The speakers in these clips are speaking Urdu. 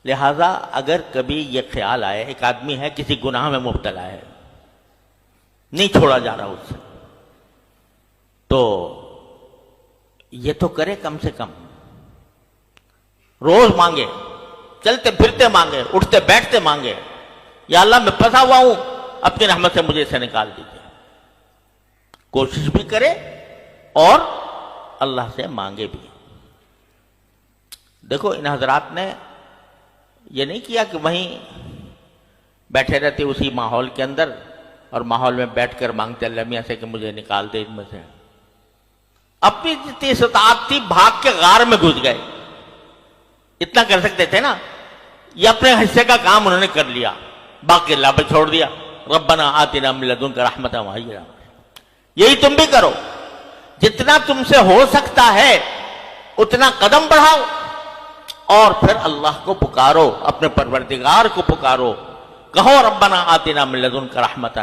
لہذا اگر کبھی یہ خیال آئے ایک آدمی ہے کسی گناہ میں مبتلا ہے، نہیں چھوڑا جا رہا اس سے، تو یہ تو کرے کم سے کم روز مانگے، چلتے پھرتے مانگے، اٹھتے بیٹھتے مانگے، یا اللہ میں پھنسا ہوا ہوں، اپنی رحمت سے مجھے اسے نکال دیجیے۔ کوشش بھی کرے اور اللہ سے مانگے بھی۔ دیکھو ان حضرات نے یہ نہیں کیا کہ وہیں بیٹھے رہتے اسی ماحول کے اندر اور ماحول میں بیٹھ کر مانگتے اللہ میاں سے کہ مجھے نکال دے ان میں سے۔ اپنی جتنی استطاعت تھی بھاگ کے غار میں گھس گئے، اتنا کر سکتے تھے نا، یہ اپنے حصے کا کام انہوں نے کر لیا، باقی اللہ پہ چھوڑ دیا۔ ربنا آتنا من لدنک رحمۃ وہیّ لنا۔ یہی تم بھی کرو، جتنا تم سے ہو سکتا ہے اتنا قدم بڑھاؤ اور پھر اللہ کو پکارو، اپنے پروردگار کو پکارو، کہو ربنا آتنا من لدنک رحمۃ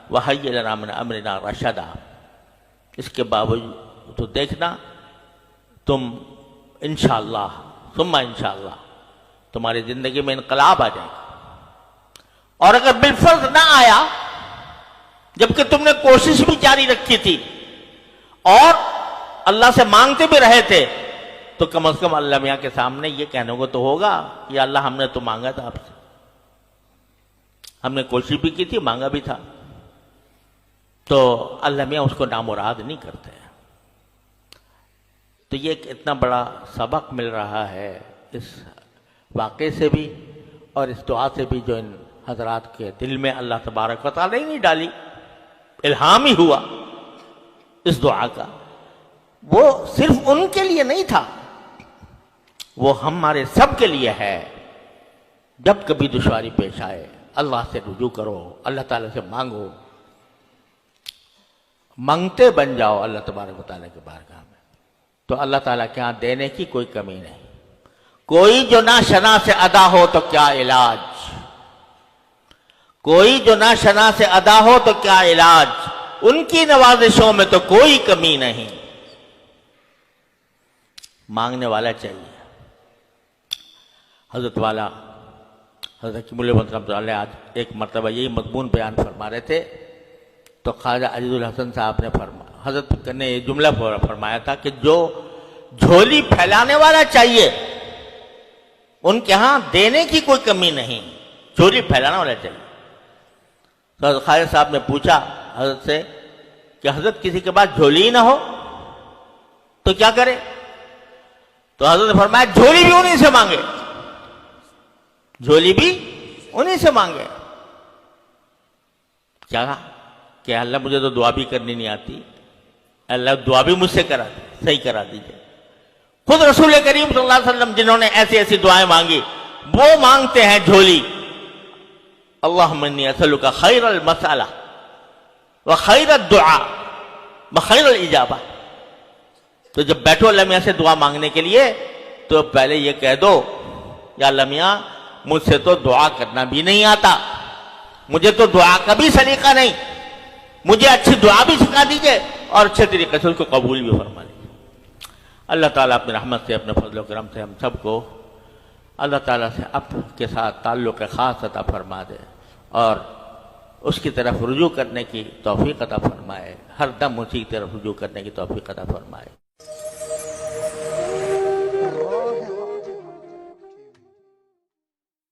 وہیّ لنا من امرنا رشدا۔ اس کے باوجود تو دیکھنا تم انشاءاللہ ثم انشاءاللہ تمہاری زندگی میں انقلاب آ جائے گا۔ اور اگر بالفرض نہ آیا جبکہ تم نے کوشش بھی جاری رکھی تھی اور اللہ سے مانگتے بھی رہے تھے، تو کم از کم اللہ میاں کے سامنے یہ کہنے کو تو ہوگا کہ اللہ ہم نے تو مانگا تھا آپ سے، ہم نے کوشش بھی کی تھی، مانگا بھی تھا۔ تو اللہ میاں اس کو نامراد نہیں کرتے۔ تو یہ ایک اتنا بڑا سبق مل رہا ہے اس واقعے سے بھی اور اس دعا سے بھی جو ان حضرات کے دل میں اللہ تبارک و تعالیٰ نے نہیں ڈالی، الہام ہی ہوا اس دعا کا۔ وہ صرف ان کے لیے نہیں تھا، وہ ہمارے سب کے لیے ہے۔ جب کبھی دشواری پیش آئے اللہ سے رجوع کرو، اللہ تعالیٰ سے مانگو، مانگتے بن جاؤ اللہ تبارک و تعالیٰ کے بارگاہ میں، تو اللہ تعالیٰ کے ہاں دینے کی کوئی کمی نہیں۔ کوئی جو نہ شنا سے ادا ہو تو کیا علاج، کوئی جو نہ شنا سے ادا ہو تو کیا علاج، ان کی نوازشوں میں تو کوئی کمی نہیں۔ مانگنے والا چاہیے۔ حضرت والا حضرت کی مولوی رحمۃ اللہ علیہ آج ایک مرتبہ یہی مضمون بیان فرما رہے تھے، تو خواجہ عزیز الحسن صاحب نے حضرت نے یہ جملہ فرمایا تھا کہ جو جھولی پھیلانے والا چاہیے ان کے ہاں دینے کی کوئی کمی نہیں، جھولی پھیلانے والا چاہیے۔ تو حضرت خواجہ صاحب نے پوچھا حضرت سے کہ حضرت کسی کے پاس جھولی نہ ہو تو کیا کرے؟ تو حضرت نے فرمایا جھولی بھی انہیں سے مانگے، جھولی بھی انہیں سے مانگے۔ کیا کہ اللہ مجھے تو دعا بھی کرنی نہیں آتی، اللہ دعا بھی مجھ سے کرا دے، صحیح کرا دیجئے۔ خود رسول کریم صلی اللہ علیہ وسلم جنہوں نے ایسی ایسی دعائیں مانگی وہ مانگتے ہیں جھولی۔ اللہم انی اسألک خیر المسألہ وخیر الدعاء وخیر الاجابہ۔ تو جب بیٹھو اللہ میاں سے دعا مانگنے کے لیے تو پہلے یہ کہہ دو یا اللہ میاں مجھ سے تو دعا کرنا بھی نہیں آتا، مجھے تو دعا کا بھی سلیقہ نہیں، مجھے اچھی دعا بھی سکھا دیجئے اور اچھے طریقے سے اس کو قبول بھی فرما لیجیے۔ اللہ تعالیٰ اپنی رحمت سے اپنے فضل و کرم سے ہم سب کو اللہ تعالیٰ سے اپنے کے ساتھ تعلق خاص عطا فرما دے اور اس کی طرف رجوع کرنے کی توفیق عطا فرمائے، ہر دم اسی کی طرف رجوع کرنے کی توفیق عطا فرمائے۔